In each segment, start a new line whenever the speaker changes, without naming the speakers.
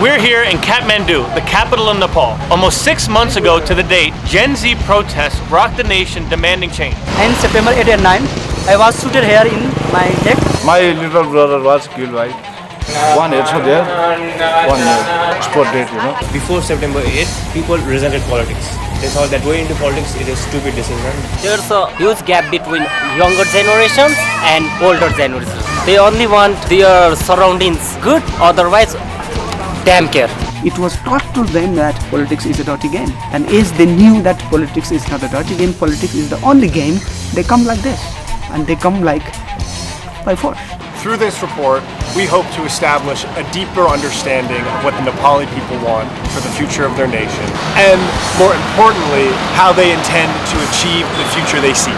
We're here in Kathmandu, the capital of Nepal. Almost 6 months ago to the date, Gen Z protests rocked the nation demanding change.
In September 8 and 9, I was shooted here in my neck.
My little brother was killed by 1 year there, 1 year sport date,
Before September 8th, people resented politics. They thought that going into politics is a stupid decision.
There's a huge gap between younger generations and older generations. They only want their surroundings good, otherwise damn care. It was taught to them that politics is a dirty game. And as they knew that politics is not a dirty game, politics is the only game, they come like this. And they come like by force.
Through this report, we hope to establish a deeper understanding of what the Nepali people want for the future of their nation, and more importantly, how they intend to achieve the future they seek.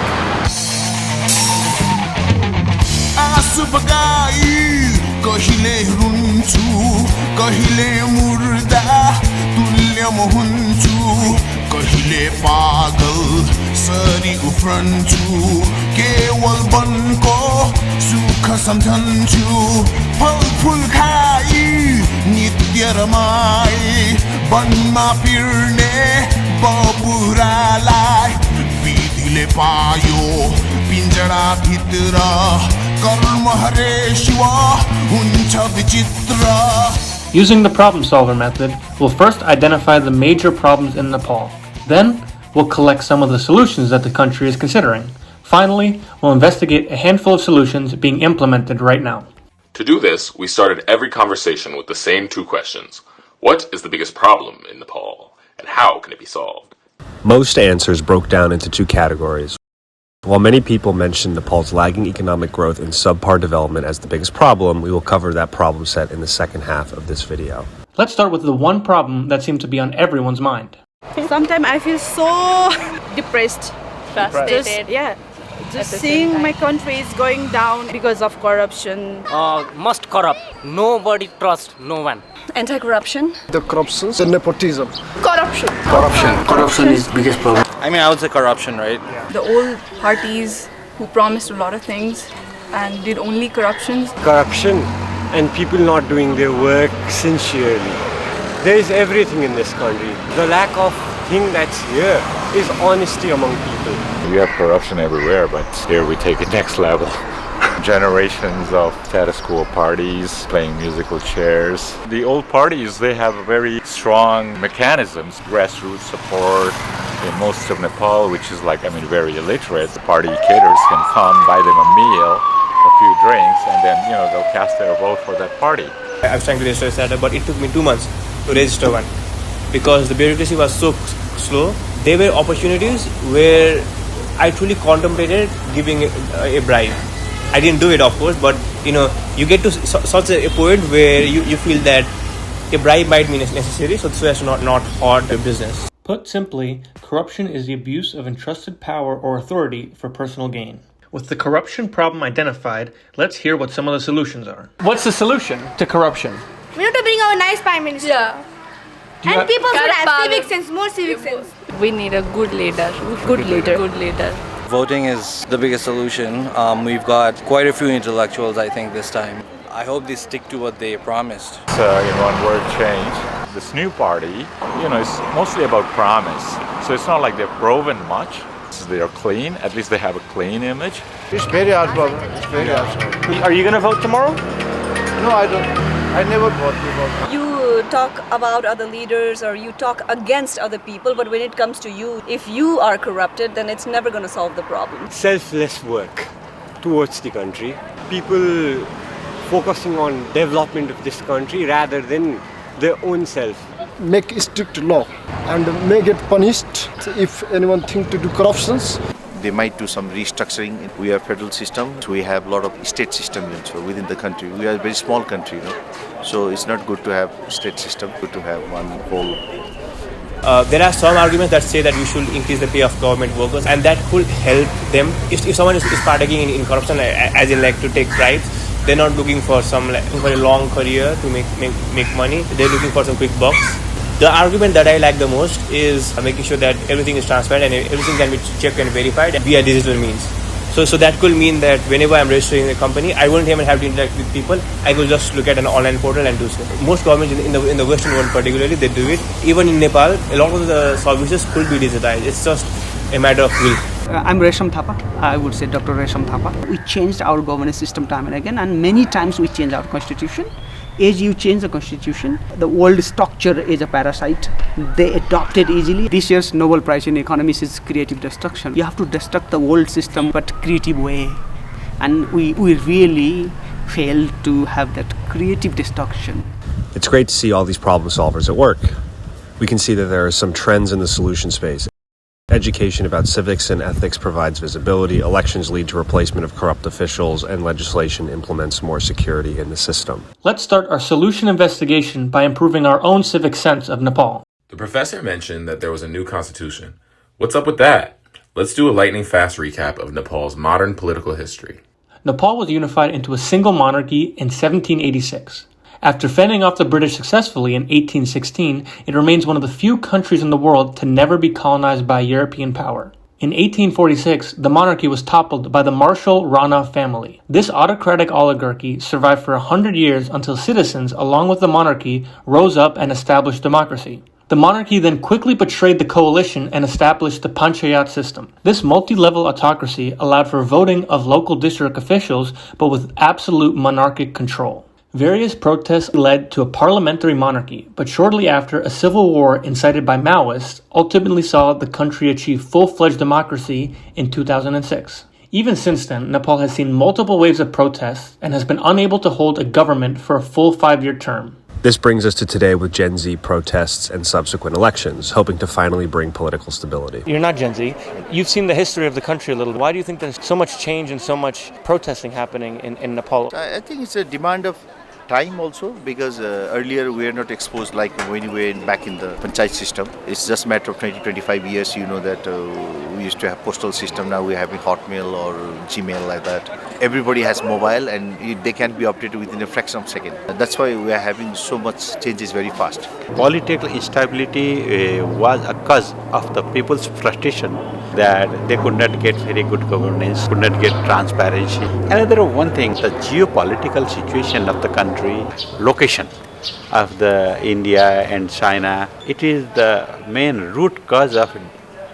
कहिले पागल सरी उफ्रन्छु केवल बनको सुख सम्झन्छु फलफुल खाई नित्य रमाई वनमा पिर्ने बबुरालाई विधिले पायो पिञ्जरा भित्र कर्म हरे शिव हुन्छ विचित्र.
Using the problem solver method, we'll first identify the major problems in Nepal. Then, we'll collect some of the solutions that the country is considering. Finally, we'll investigate a handful of solutions being implemented right now.
To do this, we started every conversation with the same 2 questions. What is the biggest problem in Nepal, and how can it be solved?
Most answers broke down into 2 categories. While many people mentioned Nepal's lagging economic growth and subpar development as the biggest problem, we will cover that problem set in the second half of this video.
Let's start with the one problem that seemed to be on everyone's mind.
Sometimes I feel so depressed.
Frustrated.
Just seeing my country is going down because of corruption.
Must corrupt. Nobody trusts no one.
Anti-corruption.
The corruption, the nepotism.
Corruption is the biggest problem.
I would say corruption, right?
The old parties who promised a lot of things and did only corruptions.
Corruption and people not doing their work sincerely. There is everything in this country. The lack of thing that's here is honesty among people.
We have corruption everywhere, but here we take it next level. Generations of status quo parties playing musical chairs. The old parties, they have very strong mechanisms, grassroots support. In most of Nepal, which is very illiterate, the party cadres can come, buy them a meal, a few drinks, and then, they'll cast their vote for that party.
I was trying to register a startup, but it took me 2 months to register one because the bureaucracy was so slow. There were opportunities where I truly contemplated giving a bribe. I didn't do it, of course, but you get to such a point where you feel that a bribe might be necessary, so as to not hurt your business.
Put simply, corruption is the abuse of entrusted power or authority for personal gain. With the corruption problem identified, let's hear what some of the solutions are. What's the solution to corruption?
We have to bring our nice prime minister.
Yeah.
And people should have civic sense, more civic sense.
We need a good leader. Good leader.
Voting is the biggest solution. We've got quite a few intellectuals, I think, this time. I hope they stick to what they promised.
In one word, change. This new party, it's mostly about promise. So it's not like they've proven much. They are clean. At least they have a clean image. It's very hard, brother. It's very hard.
Are you going to vote tomorrow?
No, I don't. I never vote before.
You talk about other leaders or you talk against other people, but when it comes to you, if you are corrupted, then it's never going to solve the problem.
Selfless work towards the country. People focusing on development of this country rather than their own self.
Make strict law and may get punished if anyone think to do corruptions.
They might do some restructuring. We are federal system, so we have a lot of state systems within the country. We are a very small country, so it's not good to have state system, good to have one whole.
There are some arguments that say that we should increase the pay of government workers, and that could help them. If someone is partaking in corruption, as in to take bribes, they're not looking for for a long career to make money. They're looking for some quick bucks. The argument that I like the most is making sure that everything is transparent and everything can be checked and verified via digital means. So that could mean that whenever I'm registering a company, I won't even have to interact with people. I could just look at an online portal and do so. Most governments in the Western world particularly, they do it. Even in Nepal, a lot of the services could be digitized. It's just a matter of will.
I'm Resham Thapa. I would say Dr. Resham Thapa. We changed our governance system time and again, and many times we changed our constitution. As you change the constitution, the old structure is a parasite. They adopt it easily. This year's Nobel Prize in Economics is creative destruction. You have to destruct the old system, but creative way. And we really failed to have that creative destruction.
It's great to see all these problem solvers at work. We can see that there are some trends in the solution space. Education about civics and ethics provides visibility, elections lead to replacement of corrupt officials, and legislation implements more security in the system.
Let's start our solution investigation by improving our own civic sense of Nepal.
The professor mentioned that there was a new constitution. What's up with that? Let's do a lightning fast recap of Nepal's modern political history.
Nepal was unified into a single monarchy in 1786. After fending off the British successfully in 1816, it remains one of the few countries in the world to never be colonized by European power. In 1846, the monarchy was toppled by the Marshal Rana family. This autocratic oligarchy survived for 100 years until citizens, along with the monarchy, rose up and established democracy. The monarchy then quickly betrayed the coalition and established the Panchayat system. This multi-level autocracy allowed for voting of local district officials, but with absolute monarchic control. Various protests led to a parliamentary monarchy, but shortly after, a civil war incited by Maoists ultimately saw the country achieve full-fledged democracy in 2006. Even since then, Nepal has seen multiple waves of protests and has been unable to hold a government for a full 5-year term.
This brings us to today with Gen Z protests and subsequent elections, hoping to finally bring political stability.
You're not Gen Z. You've seen the history of the country a little. Why do you think there's so much change and so much protesting happening in Nepal?
I think it's a demand of time also, because earlier we were not exposed like when we were back in the panchayat system. It's just a matter of 20-25 years, you know, that we used to have postal system. Now we're having Hotmail or Gmail like that. Everybody has mobile and they can be updated within a fraction of a second. That's why we are having so much changes very fast.
Political instability was a cause of the people's frustration that they could not get very good governance, could not get transparency. Another one thing, the geopolitical situation of the country, location of the India and China, it is the main root cause of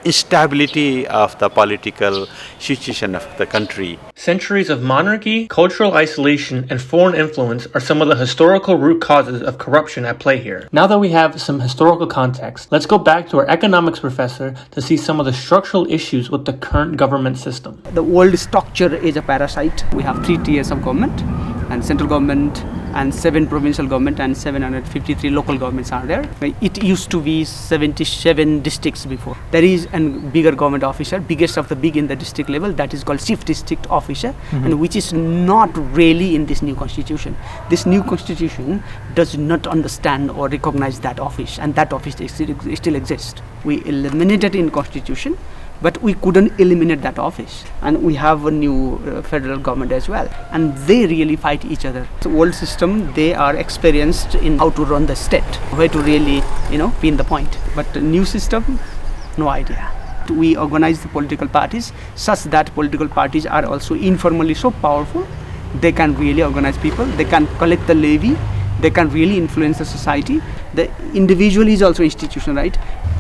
instability of the political situation of the country.
Centuries of monarchy, cultural isolation, and foreign influence are some of the historical root causes of corruption at play here. Now that we have some historical context, let's go back to our economics professor to see some of the structural issues with the current government system.
The old structure is a parasite. We have 3 tiers of government, and central government, and 7 provincial government, and 753 local governments are there. It used to be 77 districts before. There is a bigger government officer, biggest of the big in the district level, that is called chief district officer, and which is not really in this new constitution. This new constitution does not understand or recognize that office, and that office still exists. We eliminated in constitution, but we couldn't eliminate that office, and we have a new federal government as well, and they really fight each other. The old system, they are experienced in how to run the state, where to really pin the point, but the new system, no idea. We organize the political parties such that political parties are also informally so powerful, they can really organize people, they can collect the levy, they can really influence the society. The individual is also institution, right?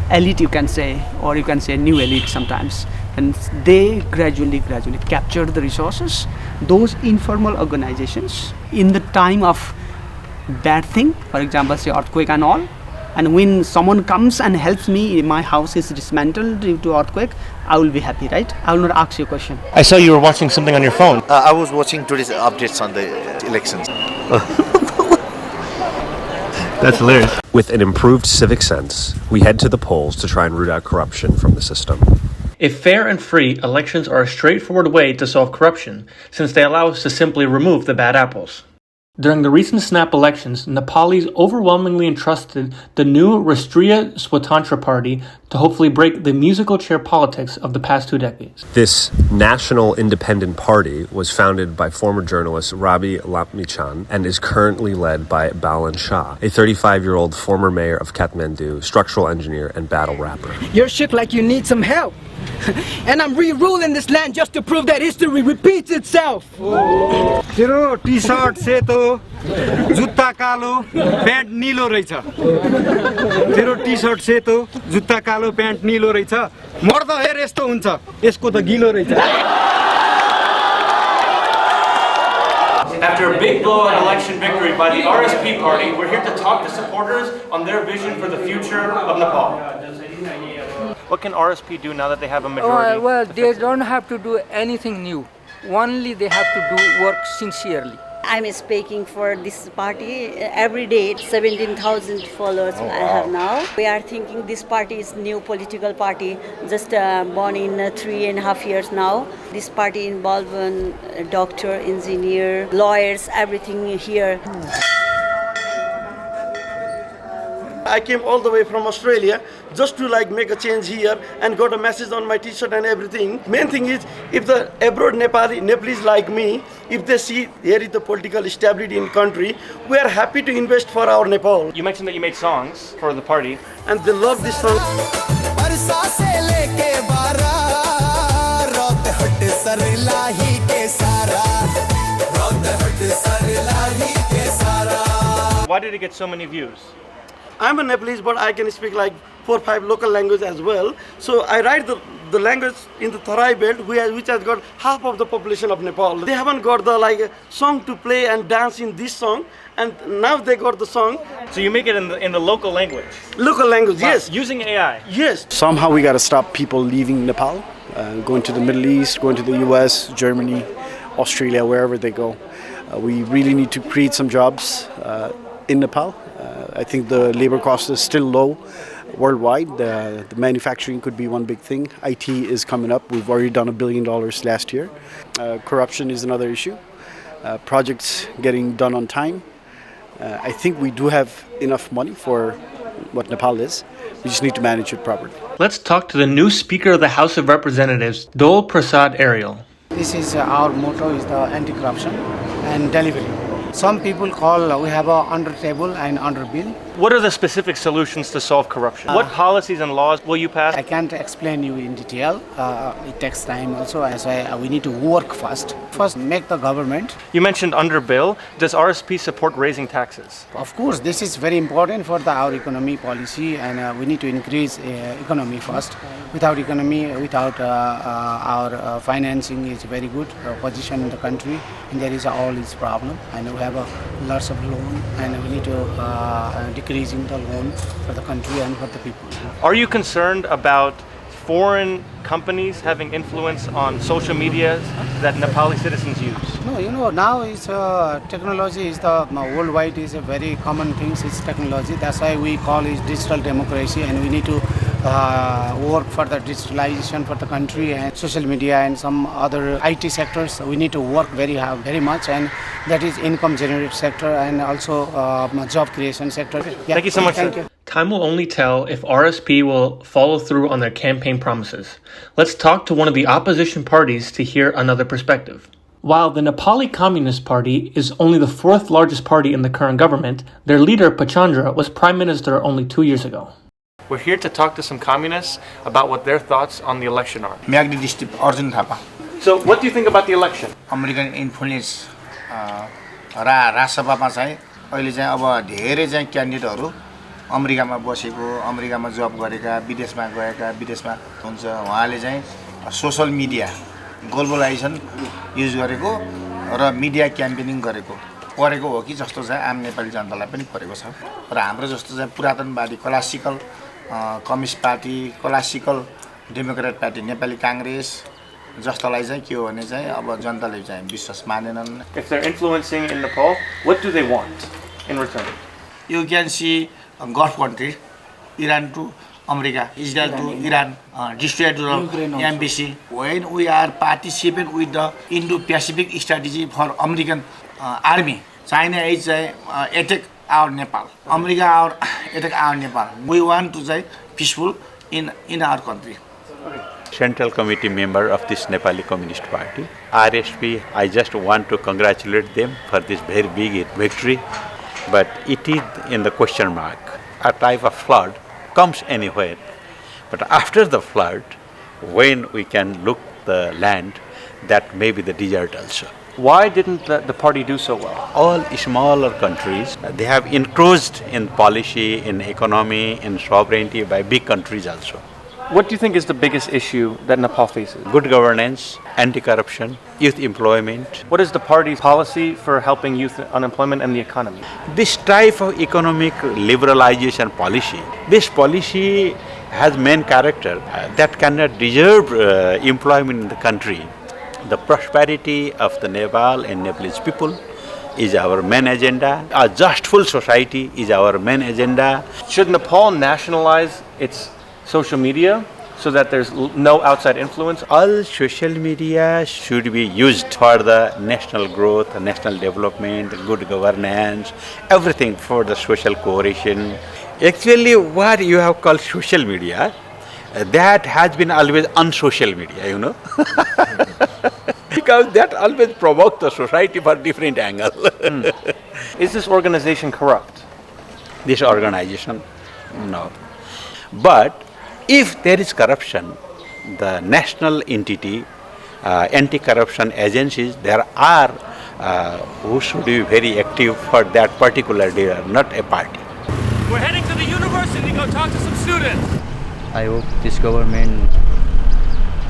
Elite, you can say, or you can say new elite sometimes, and they gradually capture the resources. Those informal organizations, in the time of bad thing, for example, say earthquake and all, and when someone comes and helps me, my house is dismantled due to earthquake, I will be happy, right? I will not ask you a question.
I saw you were watching something on your phone.
I was watching today's updates on the elections.
That's hilarious.
With an improved civic sense, we head to the polls to try and root out corruption from the system.
If fair and free, elections are a straightforward way to solve corruption, since they allow us to simply remove the bad apples. During the recent snap elections, Nepalis overwhelmingly entrusted the new Rastriya Swatantra Party to hopefully break the musical chair politics of the past 2 decades.
This National Independent Party was founded by former journalist Rabi Lapmichan and is currently led by Balen Shah, a 35-year-old former mayor of Kathmandu, structural engineer, and battle rapper.
You're shook like you need some help. And I'm re-ruling this land just to prove that history repeats itself.
तेरो T-shirt सेतो, जुत्ता कालो, pant नीलो रहेछ। तेरो T-shirt सेतो, जुत्ता कालो, प्यान्ट नीलो रहेछ। मर्द हेर यस्तो हुन्छ, यसको त गिलो रहेछ।
After a big blowout election victory by the RSP party, we're here to talk to supporters on their vision for the future of Nepal. What can RSP do now that they have a majority?
Well, they don't have to do anything new. Only they have to do work sincerely.
I'm speaking for this party. Every day, 17,000 followers I have now. We are thinking this party is new political party, just born in 3.5 years now. This party involves doctor, engineer, lawyers, everything here.
I came all the way from Australia just to make a change here and got a message on my t-shirt and everything. Main thing is, if the abroad Nepalese like me, if they see here is the political stability in country, we are happy to invest for our Nepal.
You mentioned that you made songs for the party.
And they love this song.
Why did it get so many views?
I'm a Nepalese, but I can speak 4 or 5 local languages as well. So I write the language in the Tarai belt, which has got half of the population of Nepal. They haven't got the song to play and dance in this song, and now they got the song.
So you make it in the local language?
Local language,
wow.
Yes.
Using AI?
Yes.
Somehow we got to stop people leaving Nepal, going to the Middle East, going to the US, Germany, Australia, wherever they go. We really need to create some jobs in Nepal. I think the labor cost is still low worldwide. The manufacturing could be one big thing. IT is coming up. We've already done $1 billion last year. Corruption is another issue. Projects getting done on time. I think we do have enough money for what Nepal is. We just need to manage it properly.
Let's talk to the new Speaker of the House of Representatives, Dole Prasad Ariel.
This is our motto is the anti-corruption and delivery. Some people call we have a under table and under bill.
What are the specific solutions to solve corruption? What policies and laws will you pass?
I can't explain you in detail. It takes time also, as we need to work first. First, make the government.
You mentioned under bill. Does RSP support raising taxes?
Of course, this is very important for our economy policy, and we need to increase economy first. Without economy, without our financing is very good position in the country, and there is all this problem. And we have lots of loan, and we need to decreasing the loan for the country and for the people.
Are you concerned about foreign companies having influence on social media that Nepali citizens use?
No, now is technology is the worldwide is a very common thing. It's technology. That's why we call it digital democracy, and we need to work for the digitalization for the country and social media and some other IT sectors. We need to work very much, and that is income generated sector and also job creation sector. Yeah.
Thank you so much.
Thank you.
Time will only tell if RSP will follow through on their campaign promises. Let's talk to one of the opposition parties to hear another perspective. While the Nepali Communist Party is only the 4th largest party in the current government, their leader, Pachandra, was prime minister only 2 years ago. We're here to talk to some communists about what their thoughts on the election are.
Magdi district Arjun Thapa.
So, what do you think about the election?
American influence राष्ट्रसभामा चाहिँ अहिले चाहिँ अब धेरै चाहिँ क्यान्डिडेटहरु अमेरिकामा बसेको, अमेरिकामा जब गरेका, विदेशमा गएका, विदेशमा हुन्छ उहाँले चाहिँ सोशल मिडिया ग्लोबलाइजेसन युज गरेको र मिडिया क्याम्पेनिङ गरेको हो कि जस्तो चाहिँ आम नेपाली जनतालाई पनि परेको छ र हाम्रो जस्तो चाहिँ पुरातनवादी classical communist party, classical democrat party, Nepali Congress जस्तोलाई चाहिँ के हो भने चाहिँ अब जनताले चाहिँ विश्वास मानेनन्.
If they're influencing in Nepal, what do they want in return?
You can see Gulf country, Iran to America, Israel to Iran, destroy the embassy. When we are participating with the Indo-Pacific strategy for American army, China is attack our Nepal, America attack our Nepal. We want to say peaceful in our country.
Central Committee member of this Nepali Communist Party, RSP, I just want to congratulate them for this very big victory, but it is in the question mark. A type of flood comes anywhere, but after the flood, when we can look the land that may be the desert also.
Why didn't the party do so well?
All smaller countries, they have encroached in policy, in economy, in sovereignty by big countries also.
What do you think is the biggest issue that Nepal faces?
Good governance, anti-corruption, youth employment.
What is the party's policy for helping youth unemployment and the economy?
This type of economic liberalization policy, this policy has main character that cannot deserve employment in the country. The prosperity of the Nepal and Nepalese people is our main agenda. A just full society is our main agenda.
Should Nepal nationalize its social media so that there's no outside influence?
All social media should be used for the national growth, national development, good governance, everything for the social cohesion. Actually, what you have called social media, that has been always unsocial media, you know. Because that always provokes the society for different angle.
Is this organization corrupt?
This organization, no. But if there is corruption, the national entity, anti-corruption agencies, there are who should be very active for that particular day, not a party.
We're heading to the university to go talk to some students.
I hope this government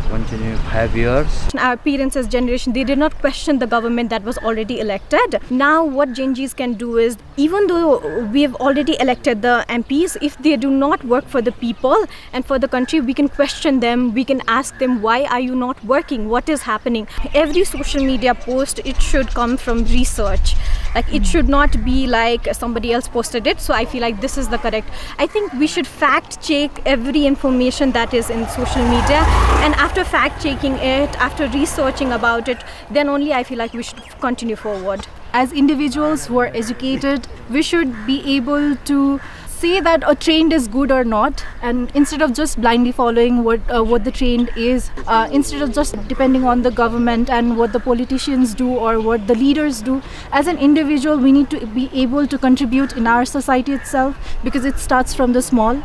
continue 5 years.
Our parents' generation, they did not question the government that was already elected. Now what Gen Zs can do is, even though we have already elected the MPs, if they do not work for the people and for the country, we can question them, we can ask them, why are you not working? What is happening? Every social media post, it should come from research. Like, it should not be like somebody else posted it, so I feel like this is the correct. I think we should fact check every information that is in social media, and after fact checking it, after researching about it, then only I feel like we should continue forward.
As individuals who are educated, we should be able to say that a trend is good or not, and instead of just blindly following what the trend is, instead of just depending on the government and what the politicians do or what the leaders do, as an individual we need to be able to contribute in our society itself, because it starts from the small.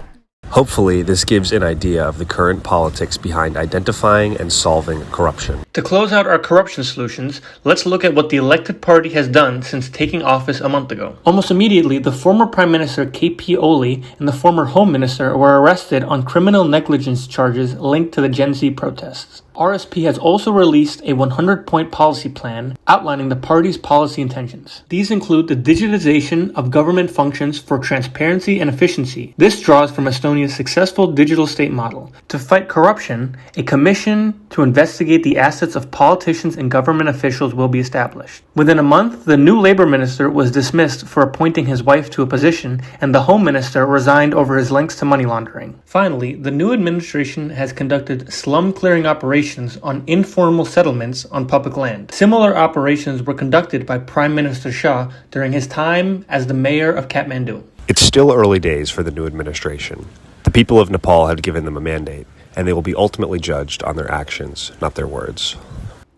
Hopefully, this gives an idea of the current politics behind identifying and solving corruption.
To close out our corruption solutions, let's look at what the elected party has done since taking office a month ago. Almost immediately, the former Prime Minister KP Oli and the former Home Minister were arrested on criminal negligence charges linked to the Gen Z protests. RSP has also released a 100-point policy plan outlining the party's policy intentions. These include the digitization of government functions for transparency and efficiency. This draws from Estonia's successful digital state model. To fight corruption, a commission to investigate the assets of politicians and government officials will be established. Within a month, the new labor minister was dismissed for appointing his wife to a position, and the home minister resigned over his links to money laundering. Finally, the new administration has conducted slum clearing operations on informal settlements on public land. Similar operations were conducted by Prime Minister Shah during his time as the mayor of Kathmandu.
It's still early days for the new administration. The people of Nepal have given them a mandate, and they will be ultimately judged on their actions, not their words.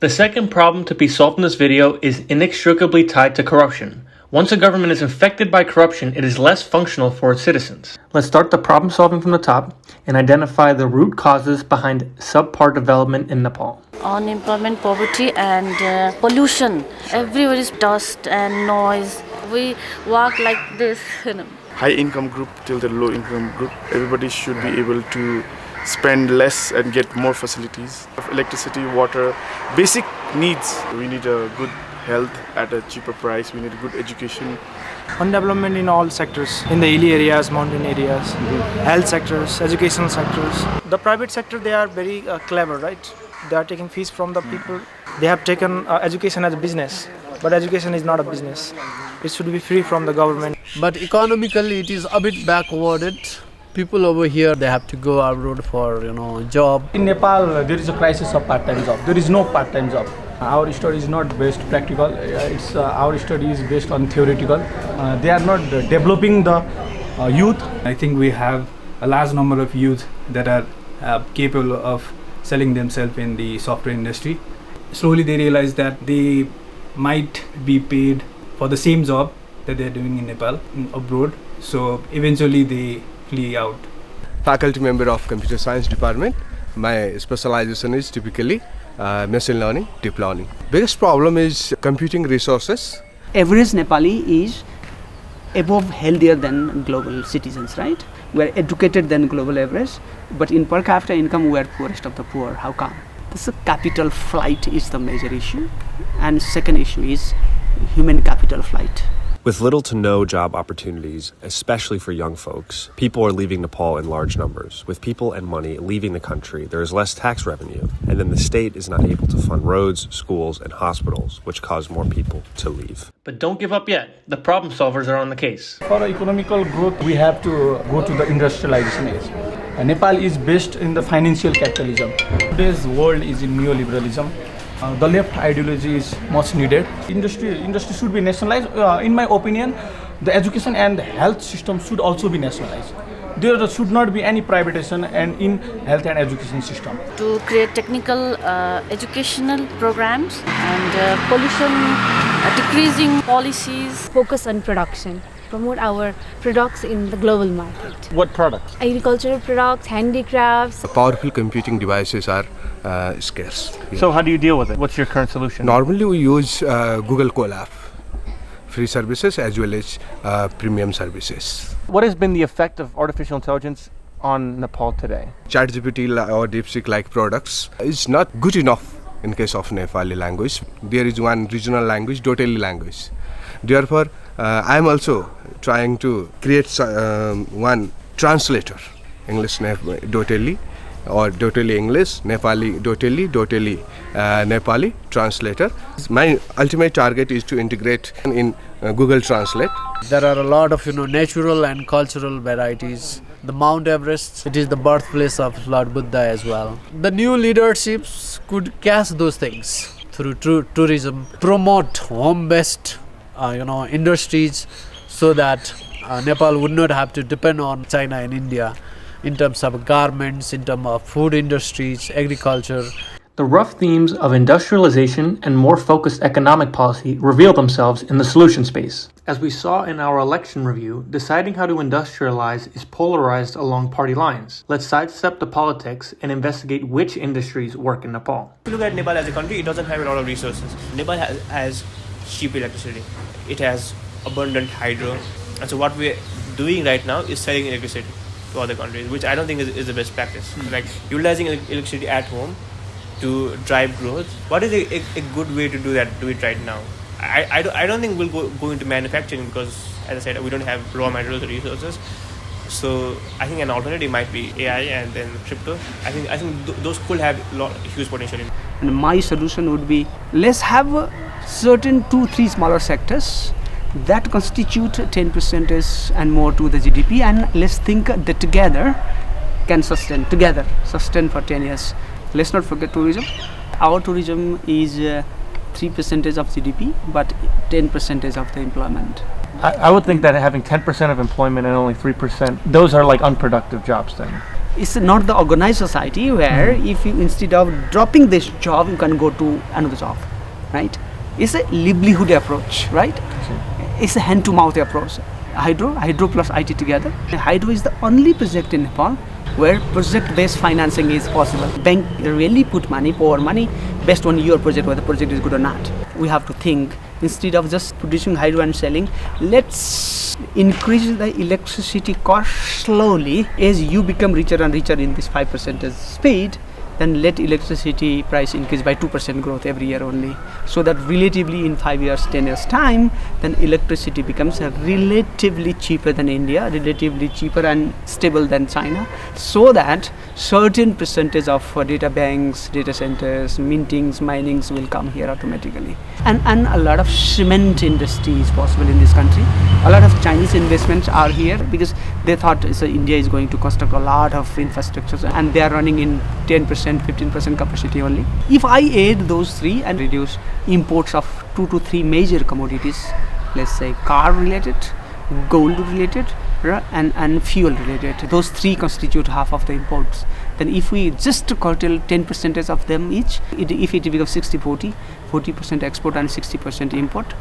The second problem to be solved in this video is inextricably tied to corruption. Once a government is infected by corruption, it is less functional for its citizens. Let's start the problem solving from the top and identify the root causes behind subpar development in Nepal.
Unemployment, poverty and pollution. Everywhere is dust and noise. We walk like this.
High income group till the low income group, everybody should be able to spend less and get more facilities. Electricity, water, basic needs. We need a good health at a cheaper price, we need a good education.
Development in all sectors, in the hilly areas, mountain areas, health sectors, educational sectors. The private sector, they are very clever, right? They are taking fees from the people. They have taken education as a business, but education is not a business. It should be free from the government.
But economically, it is a bit backwarded. People over here, they have to go abroad for, job.
In Nepal, there is a crisis of part-time job. There is no part-time job. Our study is not based practical. Our study is based on theoretical. They are not developing the youth. I think we have a large number of youth that are capable of selling themselves in the software industry. Slowly they realize that they might be paid for the same job that they are doing in Nepal, abroad. So eventually they flee out.
Faculty member of Computer Science Department.
My specialization is typically machine learning, deep learning. Biggest problem is computing resources.
Average Nepali is above healthier than global citizens, right? We are educated than global average, but in per capita income we are poorest of the poor. How come? This capital flight is the major issue, and second issue is human capital flight.
With little to no job opportunities, especially for young folks, people are leaving Nepal in large numbers. With people and money leaving the country, there is less tax revenue, and then the state is not able to fund roads, schools, and hospitals, which cause more people to leave.
But don't give up yet. The problem solvers are on the case.
For economical growth, we have to go to the industrialization age. Nepal is based in the financial capitalism. Today's world is in neoliberalism. The left ideology is much needed. Industry should be nationalized. In my opinion, the education and health system should also be nationalized. There should not be any privatization and in health and education system.
To create technical educational programs and pollution decreasing policies.
Focus on production. Promote our products in the global market.
What products?
Agricultural products, handicrafts.
Powerful computing devices are scarce.
So how do you deal with it? What's your current solution?
Normally we use Google Colab, free services as well as premium services.
What has been the effect of artificial intelligence on Nepal today?
ChatGPT or DeepSeek-like products is not good enough in case of Nepali language. There is one regional language, Doteli language. Therefore, I am also trying to create one translator, English Doteli or Doteli English, Nepali Doteli, Doteli Nepali translator. My ultimate target is to integrate in Google Translate.
There are a lot of natural and cultural varieties. The Mount Everest, it is the birthplace of Lord Buddha as well. The new leaderships could catch those things through tourism, promote home-based industries so that Nepal would not have to depend on China and India in terms of garments, in terms of food industries, agriculture.
The rough themes of industrialization and more focused economic policy reveal themselves in the solution space. As we saw in our election review, deciding how to industrialize is polarized along party lines. Let's sidestep the politics and investigate which industries work in Nepal.
If you look at Nepal as a country, it doesn't have a lot of resources. Nepal has cheap electricity. It has abundant hydro. And so what we're doing right now is selling electricity to other countries, which I don't think is the best practice. Like utilizing electricity at home to drive growth. What is a good way to do it right now? I don't think we'll go into manufacturing because, as I said, we don't have raw materials or resources. So I think an alternative might be AI and then crypto. I think those could have huge potential.
And my solution would be, let's have certain 2-3 smaller sectors that constitute 10% and more to the GDP, and let's think that together can sustain for 10 years. Let's not forget tourism. Our tourism is 3% of GDP, but 10% of the employment.
I would think that having 10% of employment and only 3%, those are like unproductive jobs then.
It's not the organized society where if you, instead of dropping this job, you can go to another job, right? It's a livelihood approach, right? It's a hand-to-mouth approach. Hydro plus IT together. Hydro is the only project in Nepal where project-based financing is possible. Bank really put money, pour money, based on your project, whether the project is good or not. We have to think, instead of just producing hydro and selling, let's increase the electricity cost slowly. As you become richer and richer in this 5% speed, then let electricity price increase by 2% growth every year only. So that relatively in 5 years, 10 years time, then electricity becomes relatively cheaper than India, relatively cheaper and stable than China. So that certain percentage of data banks, data centers, mintings, minings will come here automatically. And a lot of cement industry is possible in this country. A lot of Chinese investments are here because they thought India is going to construct a lot of infrastructures and they are running in 10%, 15% capacity only. If I add those three and reduce imports of 2 to 3 major commodities, let's say car related, gold related, and fuel related, those three constitute half of the imports. Then if we just curtail 10% of them each, if it becomes 60-40, 40% export and 60% import,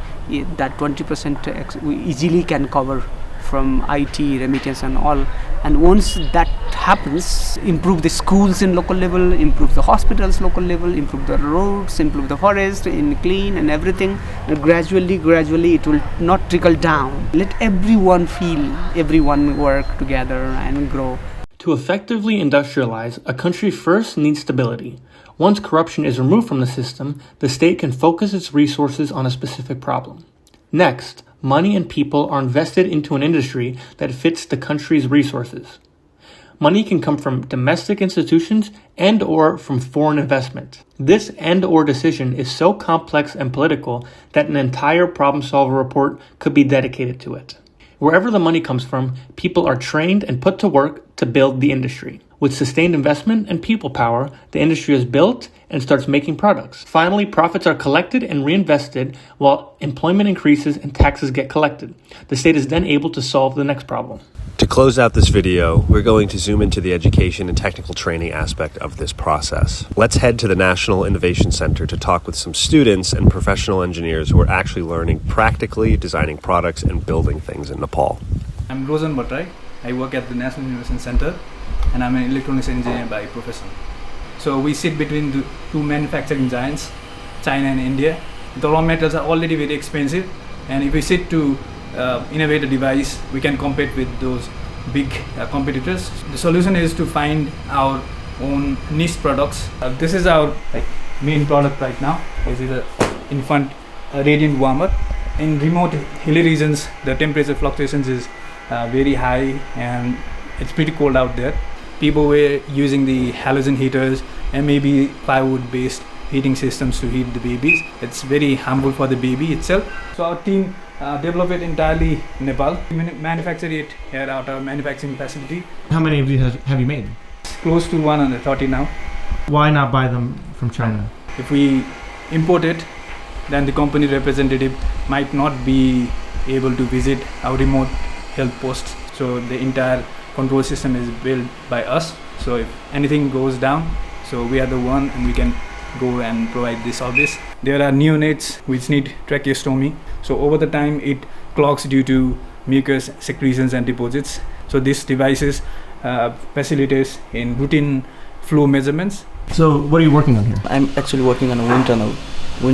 that 20% we easily can cover from IT, remittance and all And once that happens, improve the schools in local level, improve the hospitals local level, improve the roads, improve the forest, in clean and everything. And gradually it will not trickle down. Let everyone feel, everyone work together and grow.
To effectively industrialize, a country first needs stability. Once corruption is removed from the system, the state can focus its resources on a specific problem. Next, money and people are invested into an industry that fits the country's resources. Money can come from domestic institutions and/or from foreign investment. This and/or decision is so complex and political that an entire problem solver report could be dedicated to it. Wherever the money comes from, people are trained and put to work to build the industry. With sustained investment and people power, the industry is built and starts making products. Finally, profits are collected and reinvested while employment increases and taxes get collected. The state is then able to solve the next problem.
To close out this video, we're going to zoom into the education and technical training aspect of this process. Let's head to the National Innovation Center to talk with some students and professional engineers who are actually learning practically designing products and building things in Nepal.
I'm Balen Battle Rap. I work at the National Innovation Center and I'm an electronics engineer by profession. So we sit between the two manufacturing giants, China and India. The raw materials are already very expensive, and if we sit to innovate a device, we can compete with those big competitors. The solution is to find our own niche products. This is our main product right now. This is a infant radiant warmer. In remote hilly regions, the temperature fluctuations is very high and it's pretty cold out there. People were using the halogen heaters and maybe firewood-based heating systems to heat the babies. It's very harmful for the baby itself. So our team developed it entirely in Nepal. We manufacture it here at our manufacturing facility.
How many of these have you made?
Close to 130 now.
Why not buy them from China?
If we import it, then the company representative might not be able to visit our remote health posts. So the entire control system is built by us. So if anything goes down, so we are the one and we can go and provide this service. There are neonates which need tracheostomy. So over the time it clogs due to mucus secretions and deposits. So this devices facilitates in routine flow measurements.
So what are you working on here?
I'm actually working on a wind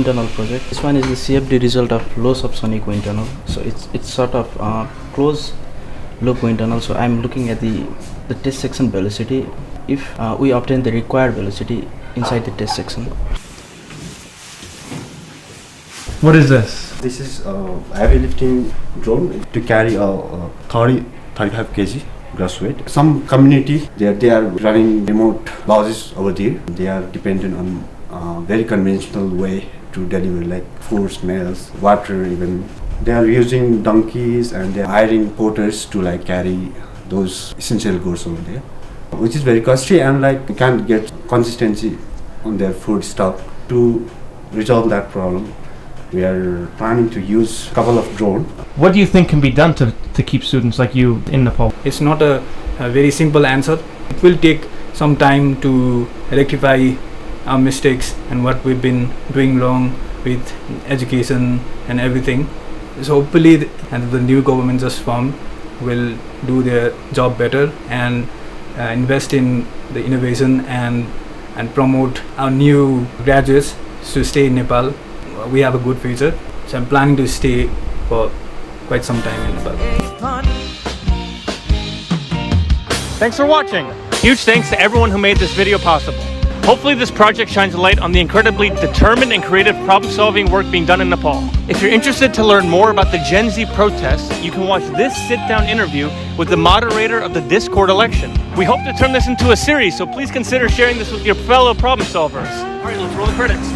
tunnel project. This one is the CFD result of low subsonic wind tunnel. So it's sort of closed loop wind tunnel. So I'm looking at the test section velocity. If we obtain the required velocity inside the test section.
What is this?
This is a heavy lifting drone to carry a 35 kg gross weight. Some community they are running remote lodges over there. They are dependent on a very conventional way to deliver, like foods, meals, water even. They are using donkeys and they are hiring porters to carry those essential goods over there, which is very costly and you can't get consistency on their food stock. To resolve that problem, we are planning to use a couple of drones.
What do you think can be done to keep students like you in Nepal?
It's not a very simple answer. It will take some time to rectify our mistakes and what we've been doing wrong with education and everything. So hopefully the new government just formed will do their job better and invest in the innovation and promote our new graduates to stay in Nepal. We have a good future, so I'm planning to stay for quite some time in Nepal.
Thanks for watching. Huge thanks to everyone who made this video possible. Hopefully this project shines a light on the incredibly determined and creative problem-solving work being done in Nepal. If you're interested to learn more about the Gen Z protests, you can watch this sit-down interview with the moderator of the Discord election. We hope to turn this into a series, so please consider sharing this with your fellow problem solvers. All right, let's roll the credits.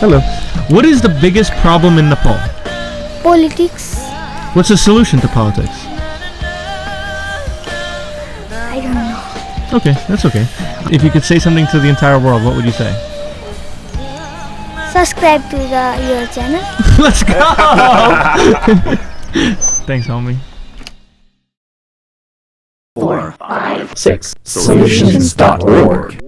Hello. What is the biggest problem in Nepal?
Politics.
What's the solution to politics?
I don't know.
Okay, that's okay. If you could say something to the entire world, what would you say?
Subscribe to your channel.
Let's go! Thanks, homie.
4, 5, 6 solutions.org